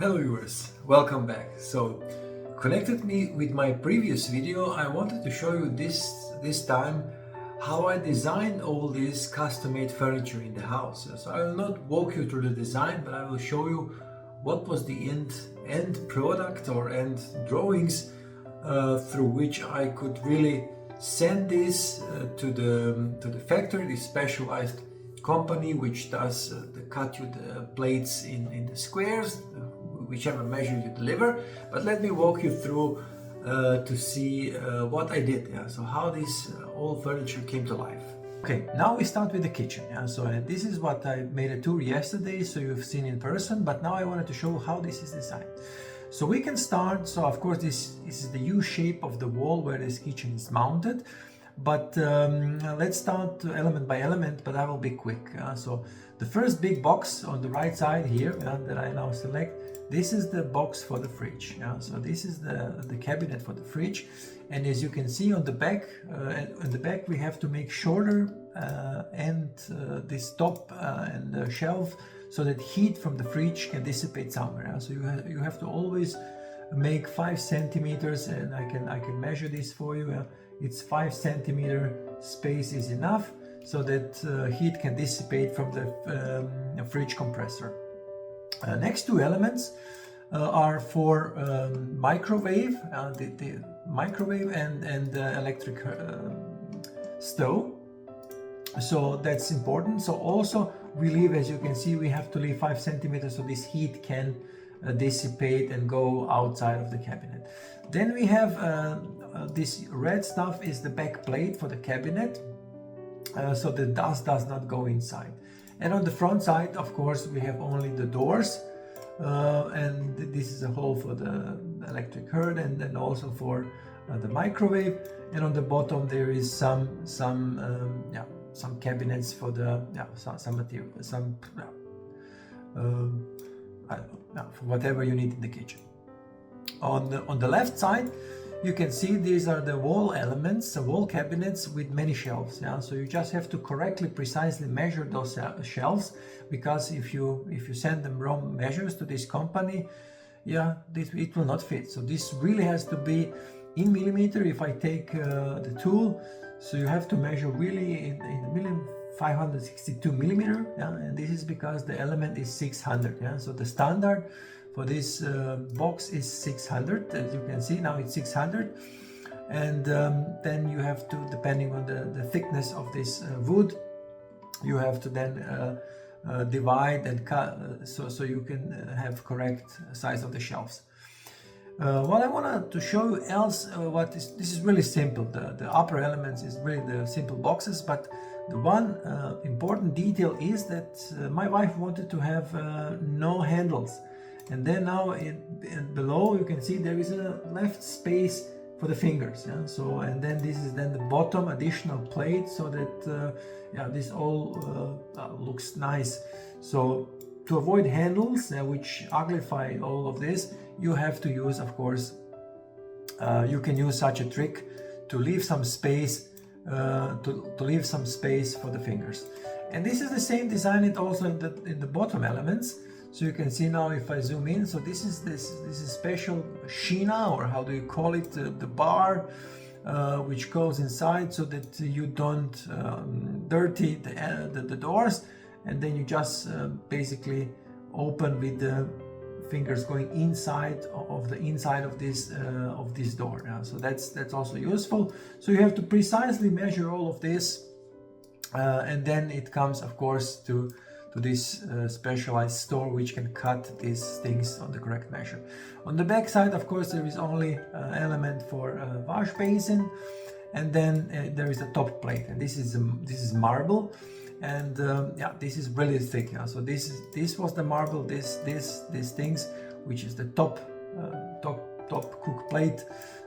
Hello viewers, welcome back. So connected me with my previous video, I wanted to show you this time how I designed all this custom-made furniture in the house. So I will not walk you through the design, but I will show you what was the end product or end drawings through which I could really send this to the factory, this specialized company which does cut you the plates in the squares, whichever measure you deliver. But let me walk you through to see what I did. Yeah? So how this old furniture came to life. Okay, now we start with the kitchen. Yeah? So this is what I made a tour yesterday, so you've seen in person, but now I wanted to show how this is designed. So we can start, so of course this is the U shape of the wall where this kitchen is mounted. But let's start element by element, but I will be quick. So the first big box on the right side here that I now select, this is the box for the fridge. So this is the cabinet for the fridge, and as you can see on the back, we have to make shorter and this top and the shelf so that heat from the fridge can dissipate somewhere. So you have to always make 5 centimeters, and I can measure this for you. It's 5 centimeter space is enough so that heat can dissipate from the fridge compressor. Next two elements are for microwave, the microwave and the electric stove. So that's important. So also we leave, as you can see, we have to leave 5 centimeters so this heat can dissipate and go outside of the cabinet. Then we have this red stuff is the back plate for the cabinet, so the dust does not go inside. And on the front side, of course, we have only the doors, and this is a hole for the electric herd and then also for the microwave. And on the bottom there is some cabinets for the some material, for whatever you need in the kitchen. On the left side, you can see these are the wall elements, the wall cabinets with many shelves. So you just have to correctly, precisely measure those shelves, because if you send them wrong measures to this company, it will not fit. So this really has to be in millimeter. If I take the tool, so you have to measure really in 562 millimeter, and this is because the element is 600. So the standard for this box is 600. As you can see now, it's 600, and then you have to, depending on the thickness of this wood, you have to then divide and cut so you can have correct size of the shelves. What I wanted to show you else, this is really simple. The upper elements is really the simple boxes, but the one important detail is that my wife wanted to have no handles. And then now below you can see there is a left space for the fingers. So, and then this is then the bottom additional plate, so that this all looks nice. So to avoid handles which uglify all of this, you have to use, of course, you can use such a trick to leave some space to leave some space for the fingers. And this is the same design also in the bottom elements. So you can see now, if I zoom in, so this is special sheena, or how do you call it, the bar which goes inside so that you don't dirty the doors, and then you just basically open with the fingers going inside of this door. So that's also useful. So you have to precisely measure all of this, and then it comes, of course, to this specialized store which can cut these things on the correct measure. On the back side, of course, there is only element for wash basin, and then there is a top plate, and this is marble, and this is really thick. So this was the marble, these things, which is the top cook plate,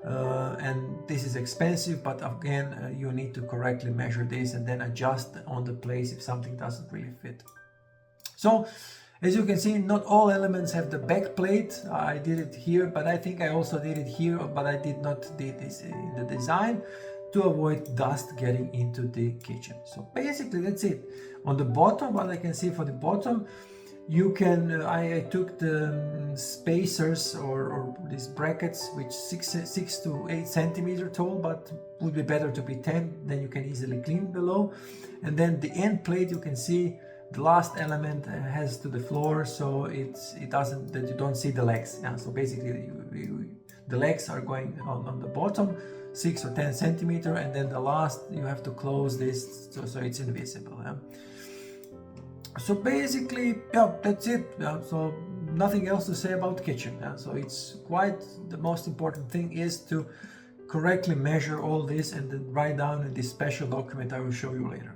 and this is expensive, but again you need to correctly measure this and then adjust on the place if something doesn't really fit. So as you can see, not all elements have the back plate. I did it here, but I think I also did it here, but I did not do this in the design to avoid dust getting into the kitchen. So basically that's it. On the bottom, what I can see for the bottom, You can, I took the spacers or these brackets which 6 to 8 centimeter tall, but would be better to be 10, then you can easily clean below. And then the end plate, you can see the last element has to the floor, so it doesn't, that you don't see the legs. Yeah? So basically the legs are going on the bottom, 6 or 10 centimeter, and then the last you have to close this so it's invisible. Yeah? So basically, yeah, that's it. Yeah, so nothing else to say about kitchen. Yeah, so it's quite, the most important thing is to correctly measure all this and then write down in this special document I will show you later.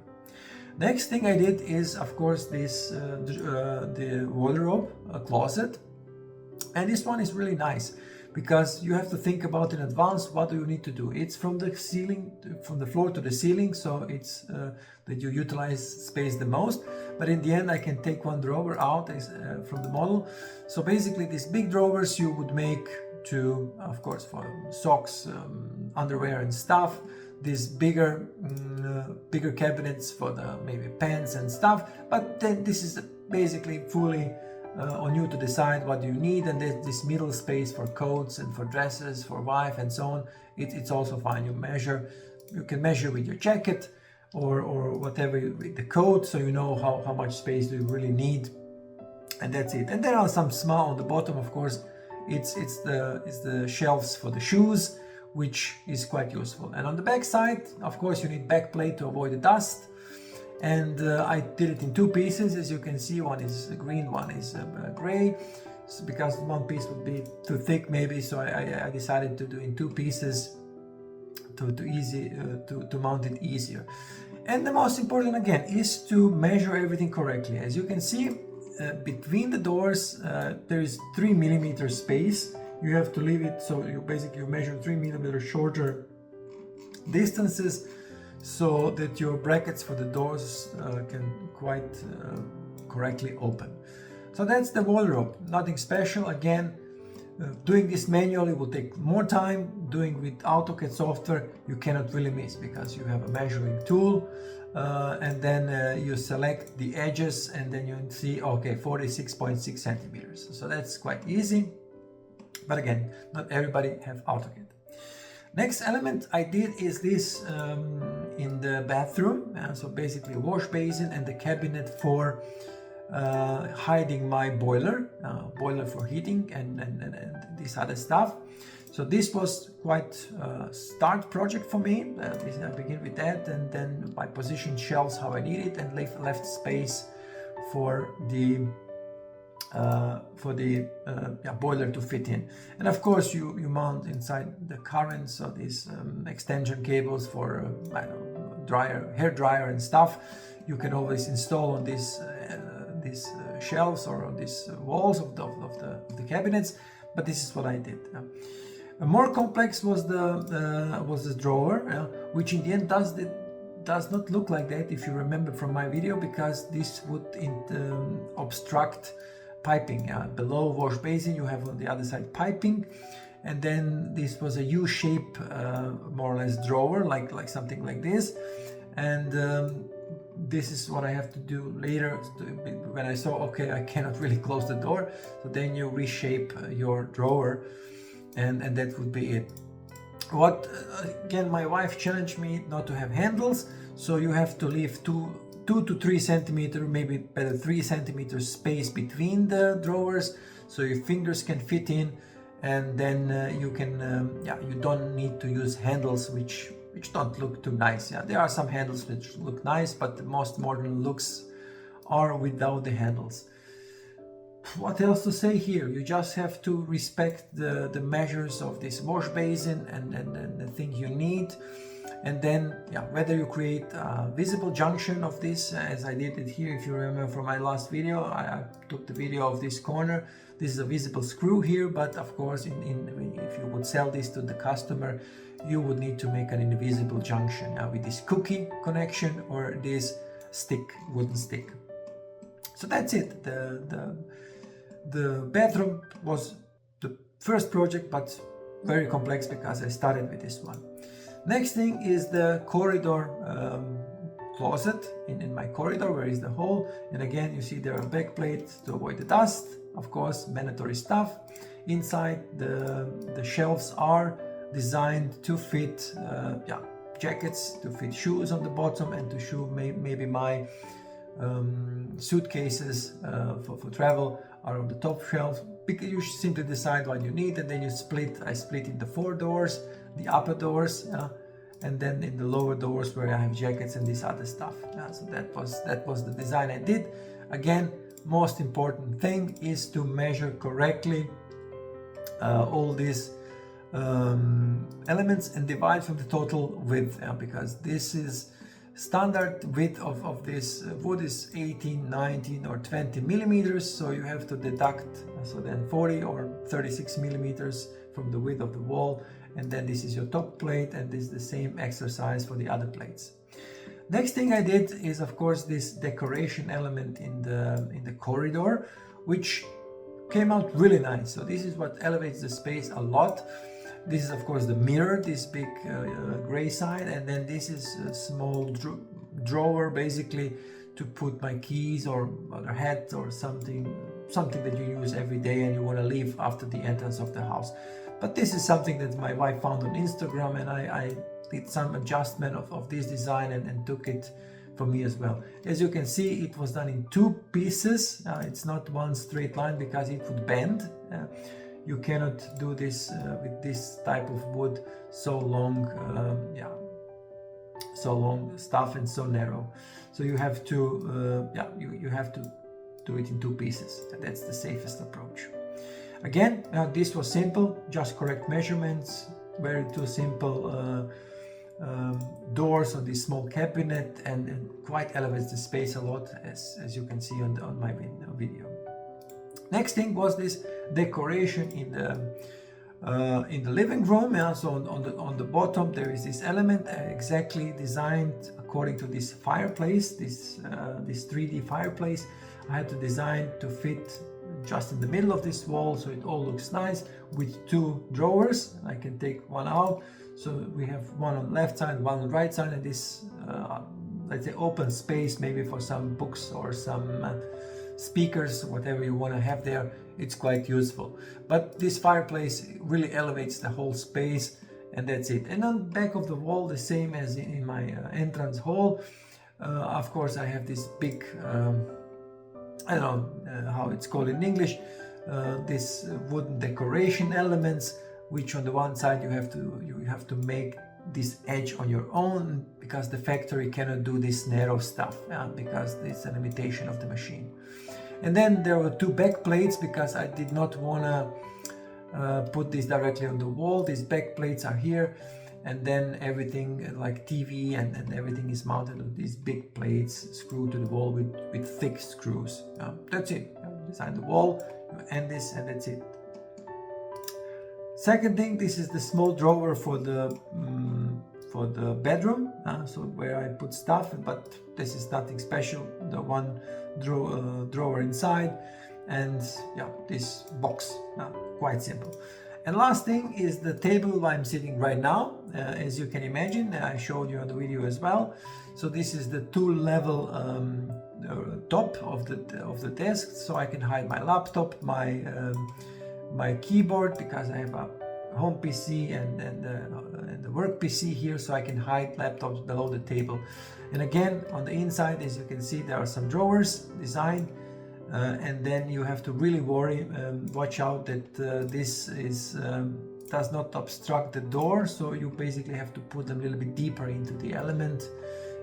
Next thing I did is, of course, this the wardrobe closet, and this one is really nice because you have to think about in advance what do you need to do. It's from the ceiling, from the floor to the ceiling, so it's that you utilize space the most. But in the end, I can take one drawer out from the model. So basically, these big drawers you would make to, of course, for socks, underwear, and stuff. These bigger cabinets for the maybe pants and stuff. But then this is basically fully on you to decide what you need, and there's this middle space for coats and for dresses, for wife and so on. It's also fine. You can measure with your jacket or whatever with the coat, so you know how much space do you really need, and that's it. And there are some small on the bottom, of course. It's the shelves for the shoes, which is quite useful. And on the back side, of course, you need back plate to avoid the dust. And I did it in two pieces, as you can see. One is green, one is gray, so because one piece would be too thick maybe, so I decided to do in two pieces to mount it easier. And the most important again is to measure everything correctly. As you can see, between the doors there is 3 millimeter space. You have to leave it, so you basically measure 3 millimeter shorter distances, so that your brackets for the doors can quite correctly open. So that's the wardrobe, nothing special. Again, doing this manually will take more time. Doing with AutoCAD software, you cannot really miss because you have a measuring tool, and then you select the edges, and then you see, okay, 46.6 centimeters. So that's quite easy. But again, not everybody have AutoCAD. Next element I did is this in the bathroom. So basically a wash basin and the cabinet for hiding my boiler for heating and this other stuff. So this was quite a start project for me. I begin with that, and then I positioned shelves how I need it and left space for the boiler to fit in. And of course you mount inside the current, so these extension cables for hair dryer and stuff, you can always install on these shelves or on these walls of the cabinets. But this is what I did. More complex was the drawer, which in the end does not look like that, if you remember from my video, because this would obstruct piping. Below wash basin you have on the other side piping, and then this was a U-shape more or less drawer, like something like this. And this is what I have to do later when I saw, okay, I cannot really close the door. So then you reshape your drawer, and that would be it. What again, my wife challenged me not to have handles, so you have to leave 2 to 3 centimeter, maybe better 3 centimeters space between the drawers, so your fingers can fit in, and then you can you don't need to use handles which don't look too nice. There are some handles which look nice, but the most modern looks are without the handles. What else to say here? You just have to respect the measures of this wash basin and the thing you need. And then, whether you create a visible junction of this, as I did it here, if you remember from my last video, I took the video of this corner. This is a visible screw here, but of course, if you would sell this to the customer, you would need to make an invisible junction with this cookie connection or this wooden stick. So that's it. The bathroom was the first project, but very complex because I started with this one. Next thing is the corridor closet in my corridor where is the hole, and again you see there are back plates to avoid the dust, of course, mandatory stuff. Inside the shelves are designed to fit jackets, to fit shoes on the bottom, and to shoe maybe my suitcases for travel are on the top shelf, because you simply decide what you need, and then you I split into 4 doors, the upper doors, and then in the lower doors where I have jackets and this other stuff. So that was the design I did. Again, most important thing is to measure correctly all these elements and divide from the total width, because this is standard width of this wood is 18, 19 or 20 millimeters, so you have to deduct so then 40 or 36 millimeters from the width of the wall, and then this is your top plate, and this is the same exercise for the other plates. Next thing I did is, of course, this decoration element in the corridor, which came out really nice. So this is what elevates the space a lot. This is, of course, the mirror, this big gray side, and then this is a small drawer, basically to put my keys or a hat or something that you use every day and you want to leave after the entrance of the house. But this is something that my wife found on Instagram, and I did some adjustment of this design and took it for me as well. As you can see, it was done in 2 pieces. It's not one straight line because it would bend. You cannot do this with this type of wood, so long, so long stuff and so narrow. So you have to, you have to do it in 2 pieces. That's the safest approach. Again, this was simple, just correct measurements, very 2 simple doors on this small cabinet, and quite elevates the space a lot, as you can see on my video. Next thing was this decoration in the living room. So on the bottom there is this element exactly designed according to this fireplace, this 3D fireplace. I had to design to fit just in the middle of this wall, so it all looks nice, with 2 drawers. I can take one out, so we have one on the left side, one on the right side, and this let's say open space maybe for some books or some speakers, whatever you want to have there. It's quite useful. But this fireplace really elevates the whole space, and that's it. And on the back of the wall, the same as in my entrance hall, of course I have this big I don't know how it's called in English, this wooden decoration elements, which on the one side you have to make this edge on your own, because the factory cannot do this narrow stuff, because it's a limitation of the machine. And then there were 2 back plates, because I did not want to put this directly on the wall. These back plates are here, and then everything like TV and everything is mounted on these big plates screwed to the wall with thick screws. That's it. You design the wall, you end this, and that's it. Second thing, this is the small drawer for the bedroom, so where I put stuff, but this is nothing special. The one drawer inside, and this box, quite simple. And last thing is the table where I'm sitting right now. As you can imagine, I showed you on the video as well. So this is the 2-level top of the desk, so I can hide my laptop, my keyboard, because I have a home PC and the work PC here, so I can hide laptops below the table. And again, on the inside, as you can see, there are some drawers designed, and then you have to really watch out that this does not obstruct the door. So you basically have to put them a little bit deeper into the element,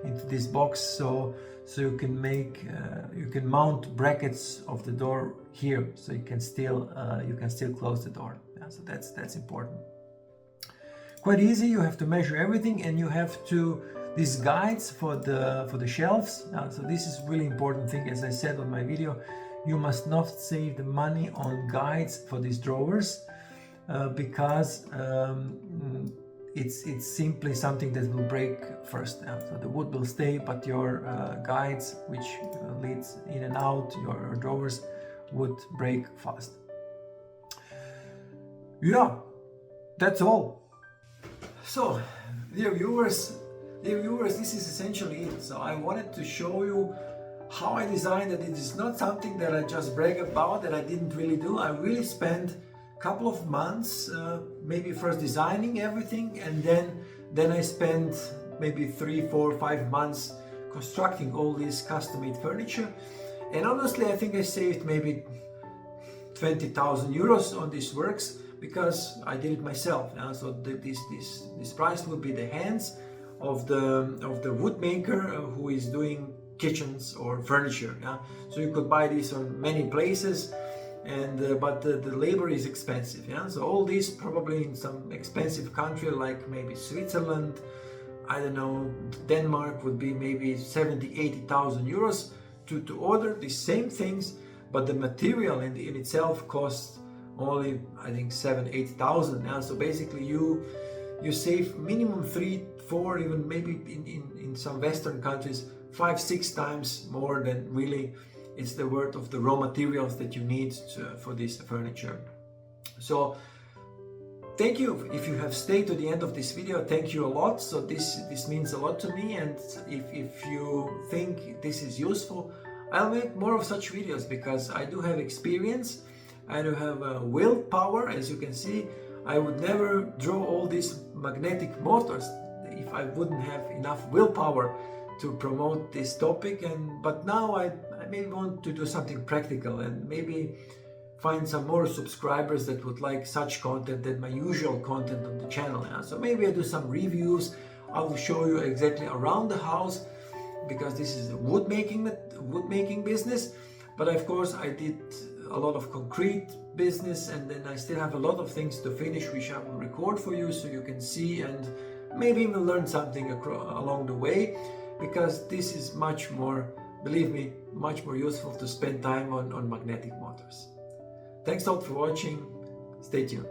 into this box, so you can mount brackets of the door here, so you can still close the door. So that's important. Quite easy. You have to measure everything, and you have these guides for the shelves. So this is really important thing. As I said on my video, you must not save the money on guides for these drawers, because it's simply something that will break first. So the wood will stay, but your guides, which leads in and out your drawers, would break fast. Yeah, that's all. So, dear viewers, Dear viewers, this is essentially it. So I wanted to show you how I designed it. It is not something that I just brag about, that I didn't really do. I really spent a couple of months, maybe first designing everything, and then I spent maybe 3, 4, 5 months constructing all this custom-made furniture. And honestly, I think I saved maybe 20,000 euros on these works because I did it myself. So this price would be the hands of the woodmaker who is doing kitchens or furniture. So you could buy these on many places, and but the labor is expensive. So all these probably in some expensive country like maybe Switzerland, I don't know, Denmark would be maybe 70,000-80,000 euros to order the same things, but the material in itself costs only, I think, 7,000-8,000. So basically you save minimum 3, 4, even maybe in some Western countries 5-6 times more than really it's the worth of the raw materials that you need for this furniture. So thank you if you have stayed to the end of this video. Thank you a lot. So this means a lot to me, and if you think this is useful, I'll make more of such videos because I do have experience. I do have willpower. As you can see, I would never draw all these magnetic motors if I wouldn't have enough willpower to promote this topic. But now I maybe want to do something practical and maybe find some more subscribers that would like such content than my usual content on the channel. So maybe I do some reviews. I will show you exactly around the house, because this is a wood making business. But of course I did a lot of concrete business, and then I still have a lot of things to finish which I will record for you so you can see and maybe even learn something along the way, because this is much more, believe me, much more useful to spend time on magnetic motors. Thanks a lot for watching. Stay tuned.